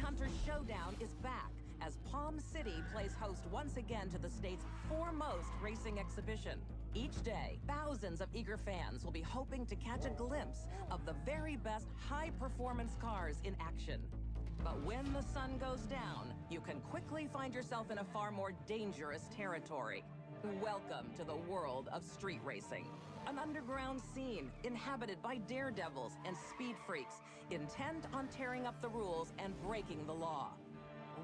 Hunters Showdown is back as Palm City plays host once again to the state's foremost racing exhibition. Each day, thousands of eager fans will be hoping to catch a glimpse of the very best high-performance cars in action. But when the sun goes down, you can quickly find yourself in a far more dangerous territory. Welcome to the world of street racing. An underground scene inhabited by daredevils and speed freaks, intent on tearing up the rules and breaking the law.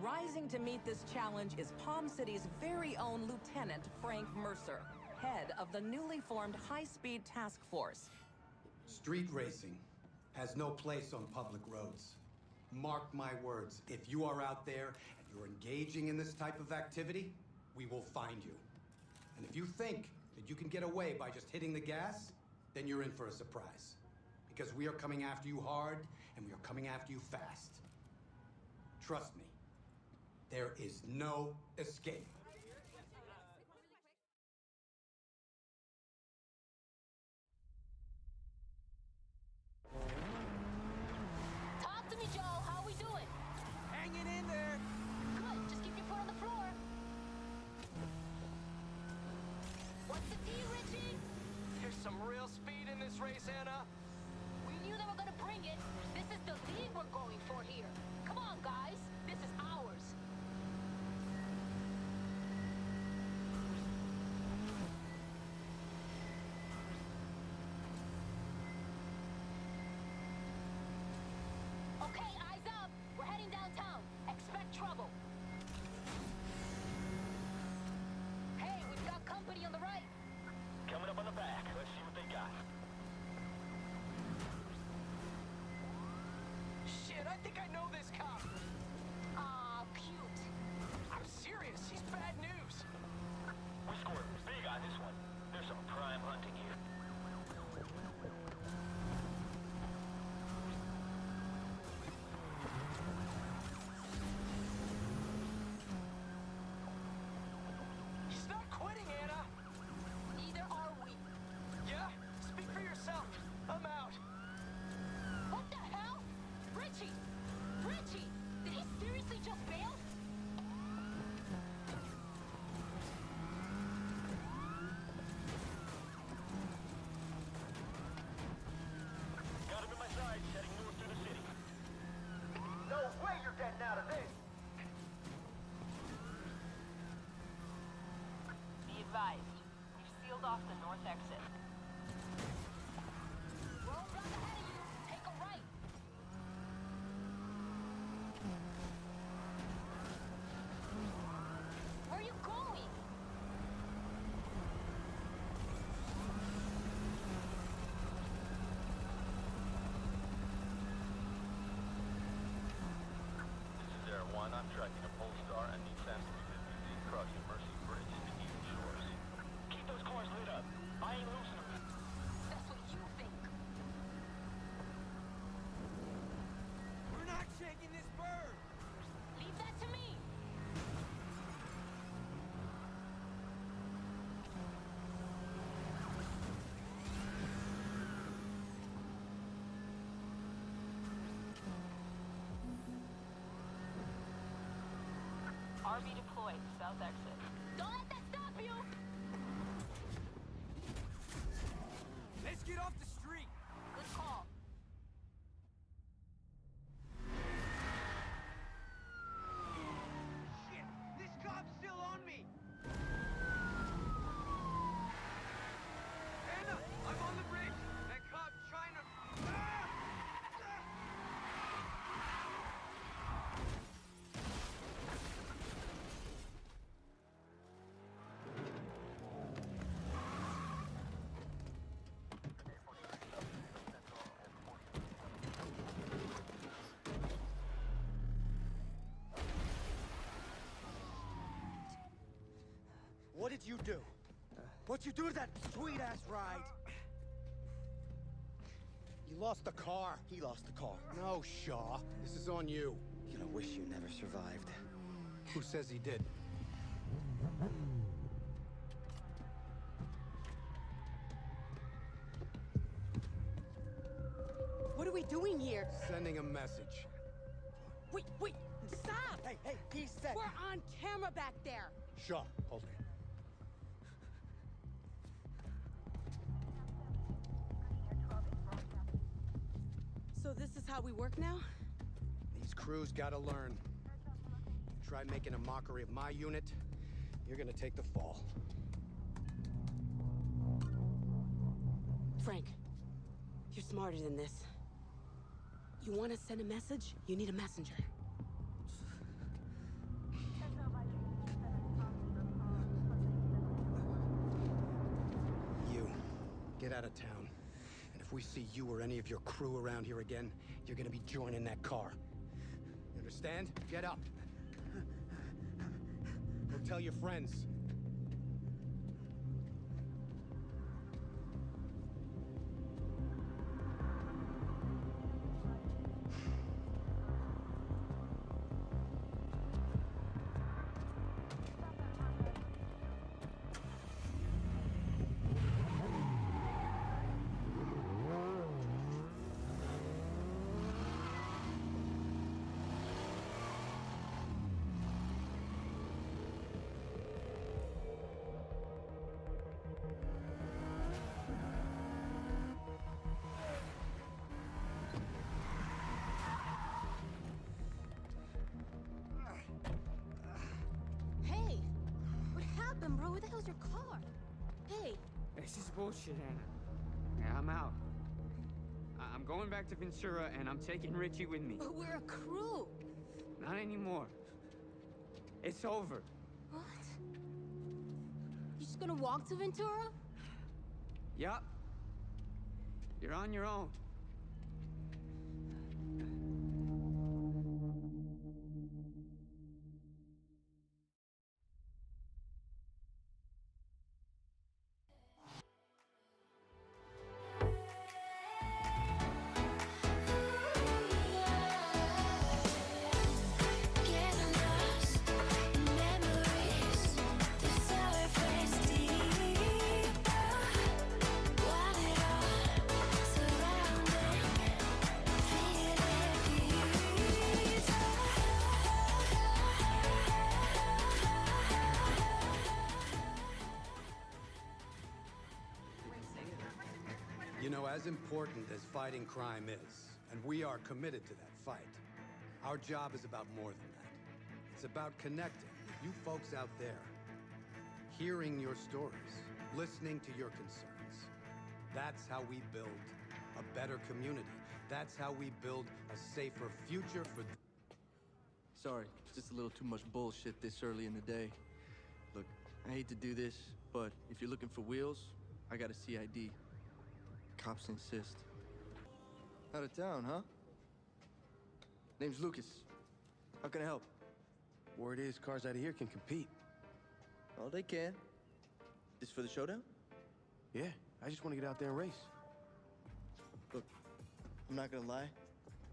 Rising to meet this challenge is Palm City's very own Lieutenant Frank Mercer, head of the newly formed High-Speed Task Force. Street racing has no place on public roads. Mark my words, if you are out there and you're engaging in this type of activity, we will find you. And if you think that you can get away by just hitting the gas, then you're in for a surprise. Because we are coming after you hard, and we are coming after you fast. Trust me, there is no escape. Talk to me, Joe. How we doing? Hanging in there. Good. Just keep your foot on the floor. What's the deal, Richie? There's some real speed in this race, Anna. We knew they were gonna bring it. This is the lead we're going for here. Come on, guys. This is ours. Okay, eyes up. We're heading downtown. Expect trouble. Hey, we've got company on the right. Coming up on the back. Let's see what they got. Shit, I think I know this cop. Aw, cute. I'm serious. He's bad news. We scored big on this one. There's some prime hunting here. He's not quitting, Anna. Neither are we. Yeah? Speak for yourself. I'm out. What the hell? Richie! Richie! Did he seriously just bail? Got him in my sights, heading north through the city. No way you're getting out of this! Be advised, we've sealed off the north exit. Roadblock ahead of you. Take a right. Where are you going? This is Air One. I'm tracking a Polestar and Nissan 350Z crossing Mercy Bridge to Eden Shores. Keep those cars lit up. I ain't losing them. That's what you think. We're not shaking this bird. Leave that to me. RV deployed, south exit. Don't let that stop you. Let's get off the street. Good call. Shit, this cop's still on me. Anna, I'm on the bridge. That cop's trying to... Ah! What did you do? What'd you do to that sweet-ass ride? You lost the car. He lost the car. No, Shaw. This is on you. You're gonna wish you never survived. Who says he did? What are we doing here? Sending a message. Wait, Stop! Hey, hey, he said... We're on camera back there. Shaw, hold it. So this is how we work now? These crews gotta learn. Try making a mockery of my unit, you're gonna take the fall. Frank, you're smarter than this. You want to send a message? You need a messenger. You, get out of town. And if we see you or any of your crew around here again, you're gonna be joining that car. You understand? Get up. Go tell your friends. Hey, what happened, bro? Where the hell's your car? Hey, This is bullshit, Anna. Yeah, I'm out. I'm going back to Ventura, and I'm taking Richie with me. but we're a crew. Not anymore. It's over. What? You just gonna walk to Ventura? Yup. You're on your own. You know, as important as fighting crime is, and we are committed to that fight, our job is about more than that. It's about connecting with you folks out there, hearing your stories, listening to your concerns. That's how we build a better community. That's how we build a safer future for... Sorry, just a little too much bullshit this early in the day. Look, I hate to do this, but if you're looking for wheels, I got a CID. Cops insist. Out of town, huh? Name's Lucas. How can I help? Word is cars out of here can compete. Oh, they can. This for the showdown? Yeah, I just want to get out there and race. Look, I'm not gonna lie.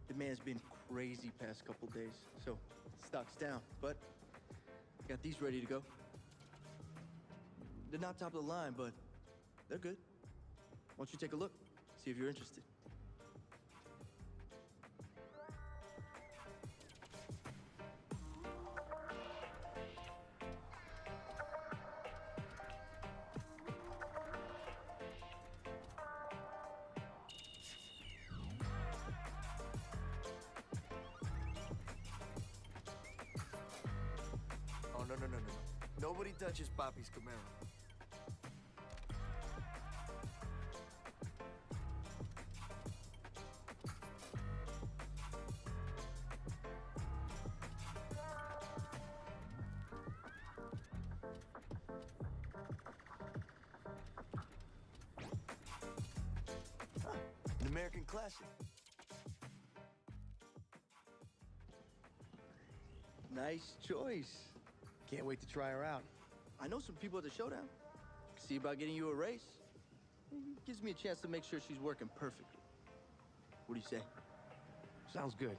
The man's been crazy past couple days, so stock's down. But I got these ready to go. They're not top of the line, but they're good. Why don't you take a look, see if you're interested. Oh, no. Nobody touches Papi's Camaro. An American classic. Nice choice. Can't wait to try her out. I know some people at the showdown. See about getting you a race. Gives me a chance to make sure she's working perfectly. What do you say? Sounds good.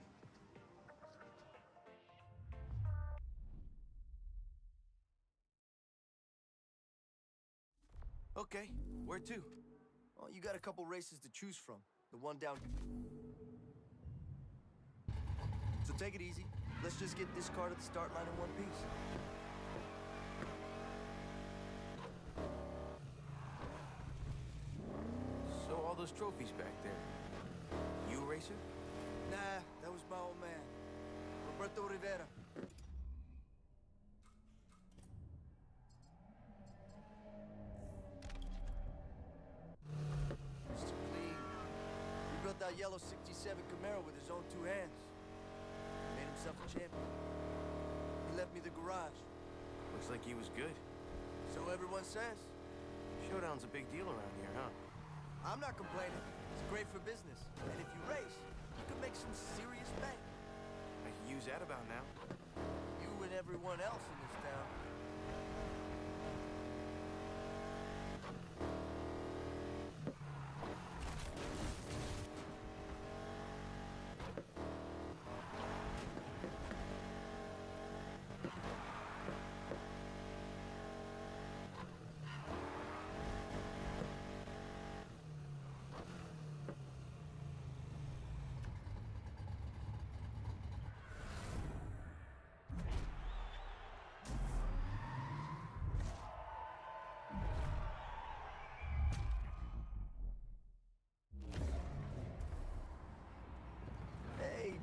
Okay, where to? Well, you got a couple races to choose from. The one down... So take it easy. Let's just get this car to the start line in one piece. So all those trophies back there. You a racer? Nah, that was my old man, Roberto Rivera. Mr. Clean. He built that yellow 67 Camaro with his own two hands. Made himself a champion. He left me the garage. Looks like he was good. So everyone says. Showdown's a big deal around here, huh? I'm not complaining. It's great for business. And if you race, you can make some serious bank. I can use that about now. You and everyone else in this town.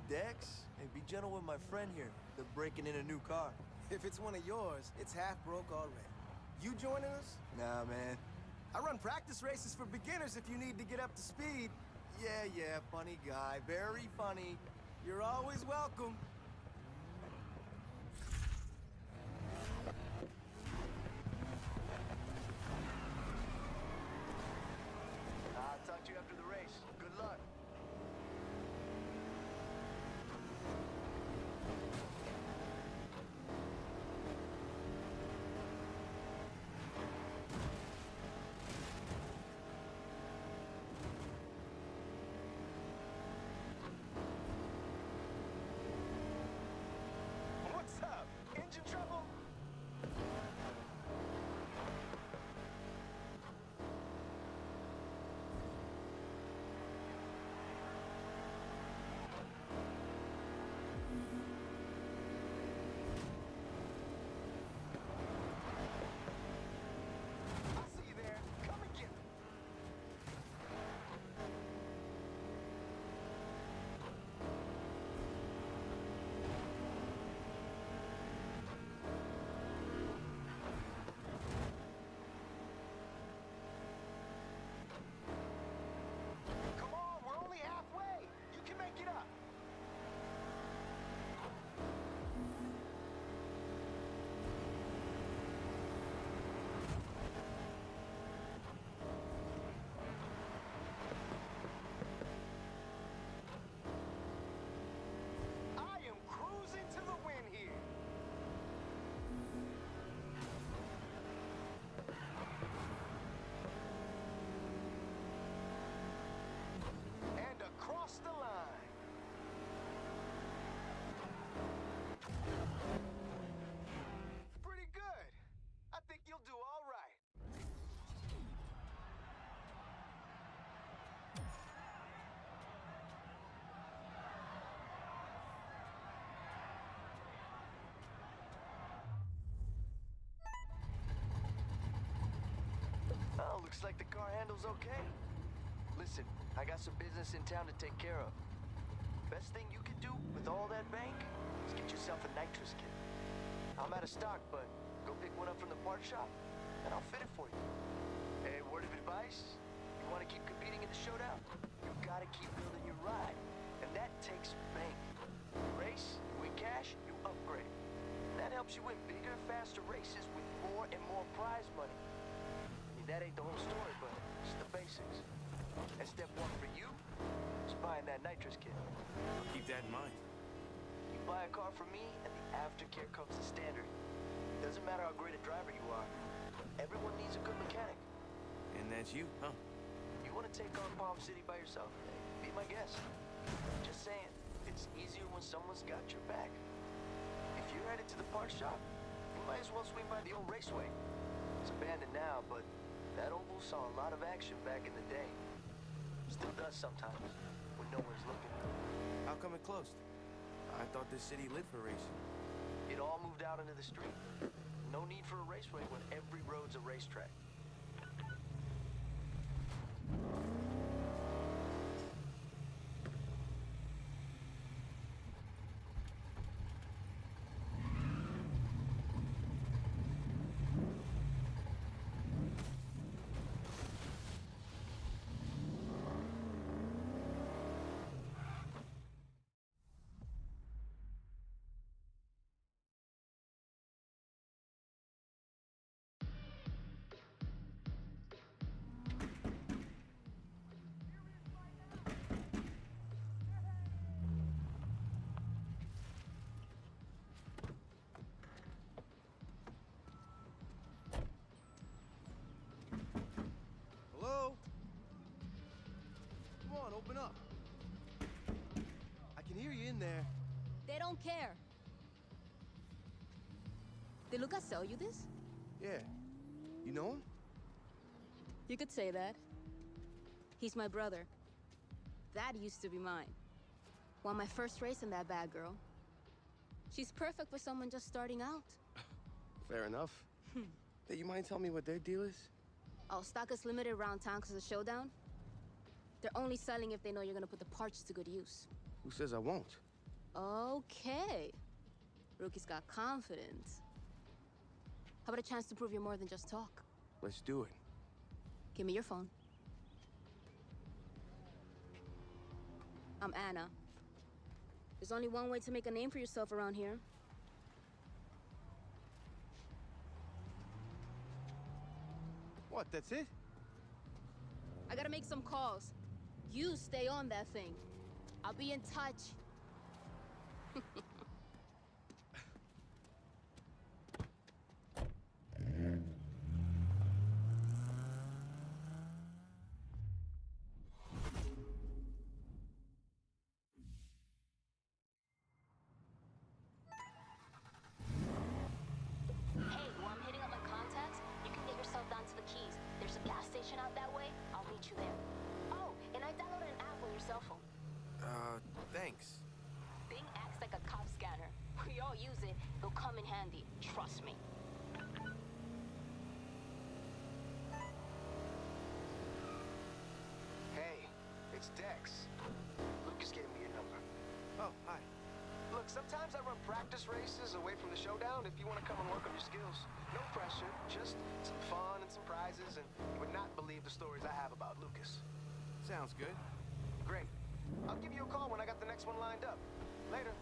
Dex, hey, be gentle with my friend here. They're breaking in a new car. If it's one of yours, it's half broke already. You joining us? Nah, man. I run practice races for beginners if you need to get up to speed. Yeah, funny guy. Very funny. You're always welcome. I'll talk to you after the race. Good luck. What's up? Engine trouble? I'll see you there. Come and get me. Come on, we're only halfway. You can make it up. I am cruising to the win here. And across the line. Pretty good. I think you'll do all right. Oh, looks like the car handles okay. Listen, I got some business in town to take care of. Best thing you can do with all that bank is get yourself a nitrous kit. I'm out of stock, but go pick one up from the part shop, and I'll fit it for you. Hey, word of advice? You want to keep competing in the showdown? You gotta keep building your ride, and that takes bank. You race, you win cash, you upgrade. And that helps you win bigger, faster races with more and more prize money. I mean, that ain't the whole story, but it's the basics. And step one for you is buying that nitrous kit. I'll keep that in mind. You buy a car from me, and the aftercare comes the standard. Doesn't matter how great a driver you are. Everyone needs a good mechanic. And that's you, huh? You want to take on Palm City by yourself? Be my guest. Just saying, it's easier when someone's got your back. If you're headed to the part shop, you might as well swing by the old raceway. It's abandoned now, but that oval saw a lot of action back in the day. Still does sometimes, when no one's looking. How come it closed? I thought this city lit for racing. It all moved out into the street. No need for a raceway when every road's a racetrack. Hello? Come on, open up. I can hear you in there. They don't care. Did Lucas sell you this? Yeah. You know him? You could say that. He's my brother. That used to be mine. Won my first race in that bad girl. She's perfect for someone just starting out. Fair enough. Hey, you mind telling me what their deal is? Oh, stock is limited around town because of the showdown. They're only selling if they know you're gonna put the parts to good use. Who says I won't? Okay. Rookie's got confidence. How about a chance to prove you're more than just talk? Let's do it. Give me your phone. I'm Anna. There's only one way to make a name for yourself around here. What, that's it? I gotta make some calls. You stay on that thing. I'll be in touch. Thanks. Bing acts like a cop scanner. We all use it. It'll come in handy. Trust me. Hey, it's Dex. Lucas gave me your number. Oh, hi. Look, sometimes I run practice races away from the showdown if you want to come and work on your skills. No pressure, just some fun and some prizes, and you would not believe the stories I have about Lucas. Sounds good. Great. I'll give you a call when I got the next one lined up. Later.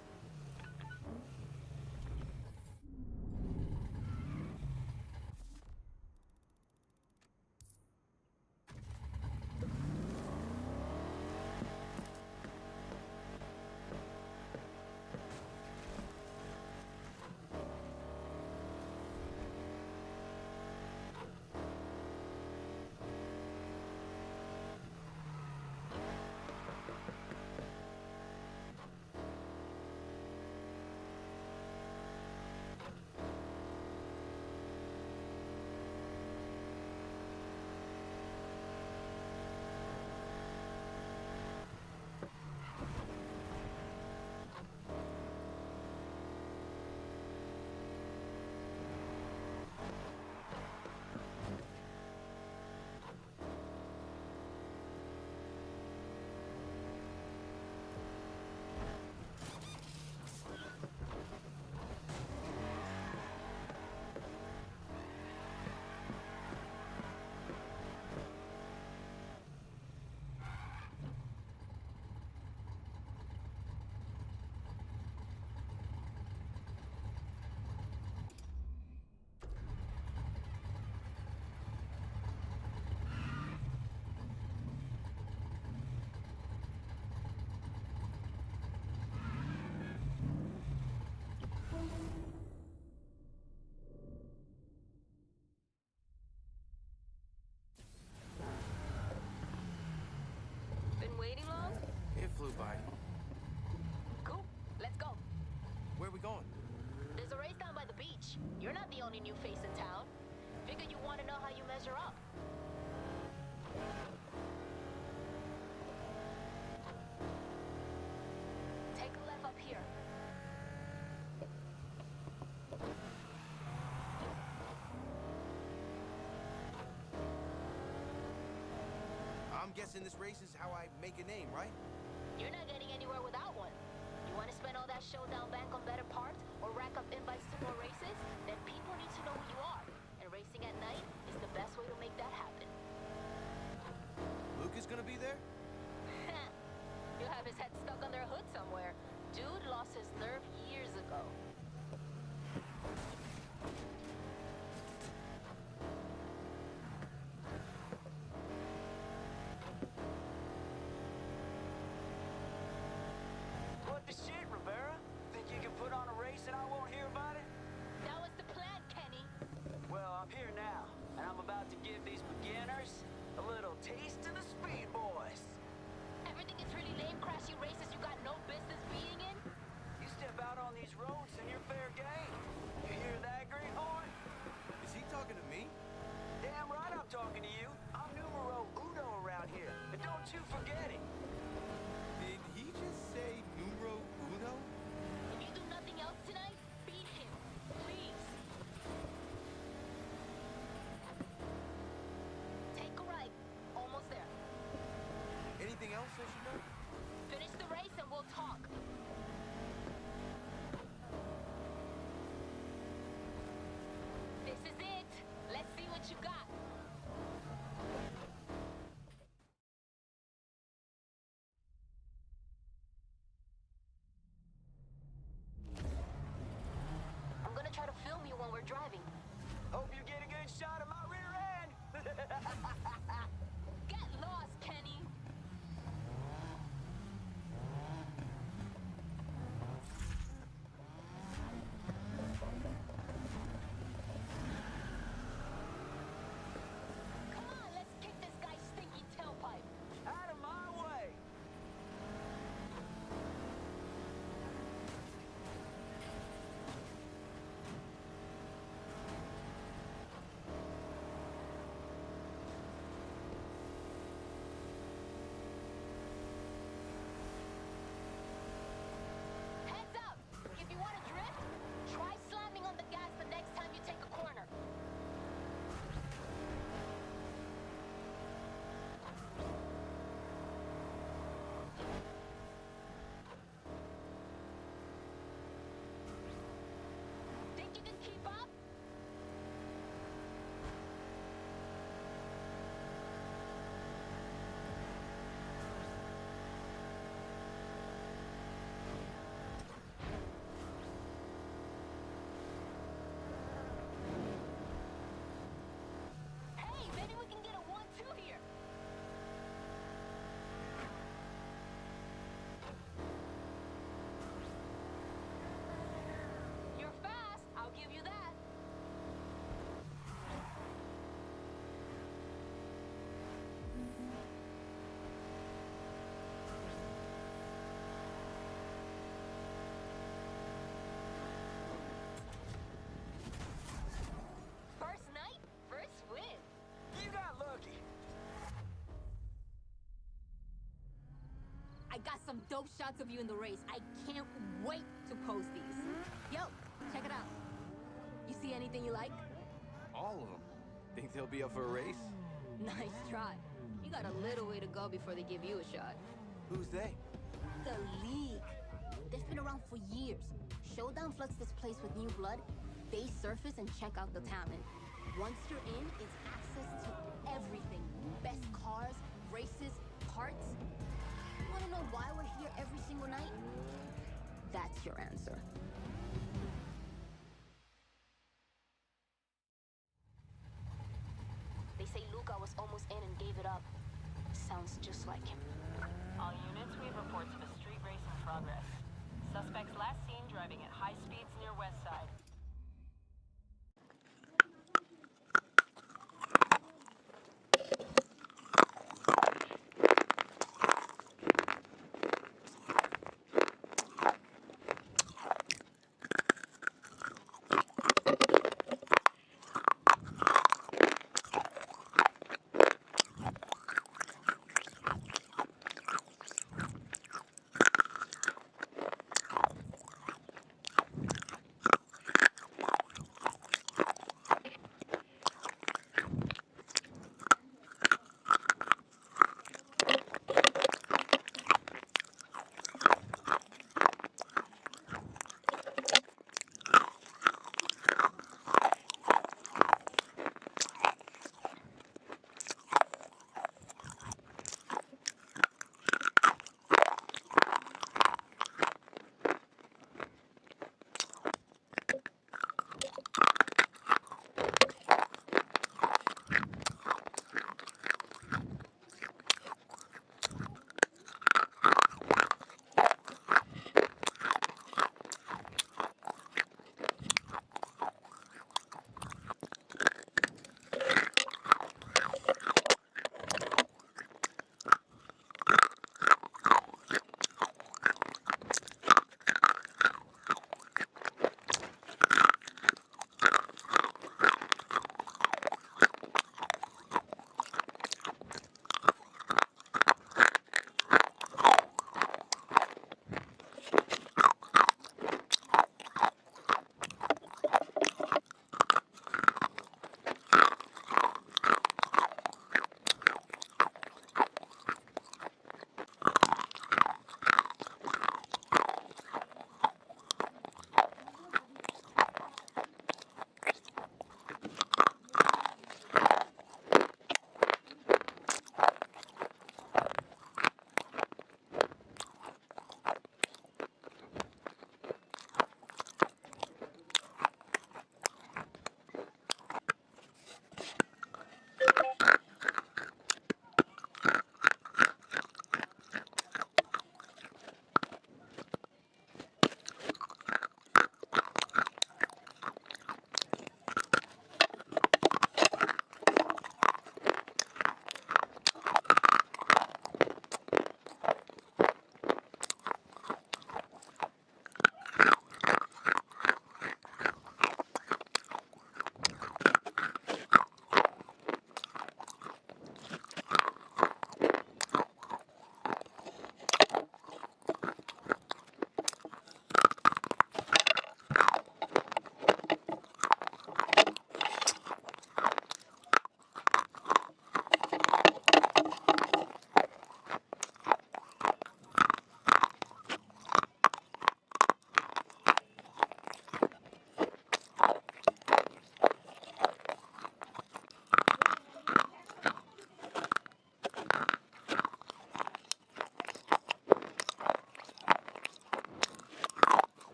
Flew by. Cool. Let's go. Where are we going? There's a race down by the beach. You're not the only new face in town. Figured you want to know how you measure up. Take a left up here. guessing this race is how I make a name, right? You're not getting anywhere without one. You want to spend all that showdown bank on better parts or rack up invites to more races? Then people need to know who you are. And racing at night is the best way to make that happen. Luke is gonna be there? He'll have his head stuck under a hood somewhere. Dude lost his nerve years ago. What the shit, Rivera? Think you can put on a race and I won't hear about it? That was the plan, Kenny. Well, I'm here now, and I'm about to give these beginners a little taste of the Speed Boys. Everything is really lame, crashy races you got no business being in? You step out on these roads and you're fair game. You hear that, Greenhorn? Is he talking to me? Damn right I'm talking to you. I'm numero uno around here, and don't you forget it. Did he just say numero uno? If you do nothing else tonight, beat him. Please. Take a right. Almost there. Anything else I should know? Finish the race and we'll talk. This is it. Let's see what you got. I'm gonna try to film you when we're driving. Hope you get a good shot of my rear end. Get lost, Kenny. Come on, let's kick this guy's stinky tailpipe. Out of my way. Heads up! If you want to drift, try slamming on the gas the next time you take a corner. Think you can keep up? Hey, maybe we can get a 1-2 here. You're fast, I'll give you that. First night, first win. You got lucky. I got some dope shots of you in the race. I can't wait to post these. Yo, check it out. You see anything you like? All of them. Think they'll be up for a race? Nice try. You got a little way to go before they give you a shot. Who's they? The League. They've been around for years. Showdown floods this place with new blood. They surface and check out the talent. Once you're in, it's access to everything. Best cars, races, parts. You wanna know why we're here every single night? That's your answer. They say Luca was almost in and gave it up. Sounds just like him. All units, we have reports of a street race in progress. Suspects last seen driving at high speeds near West Side.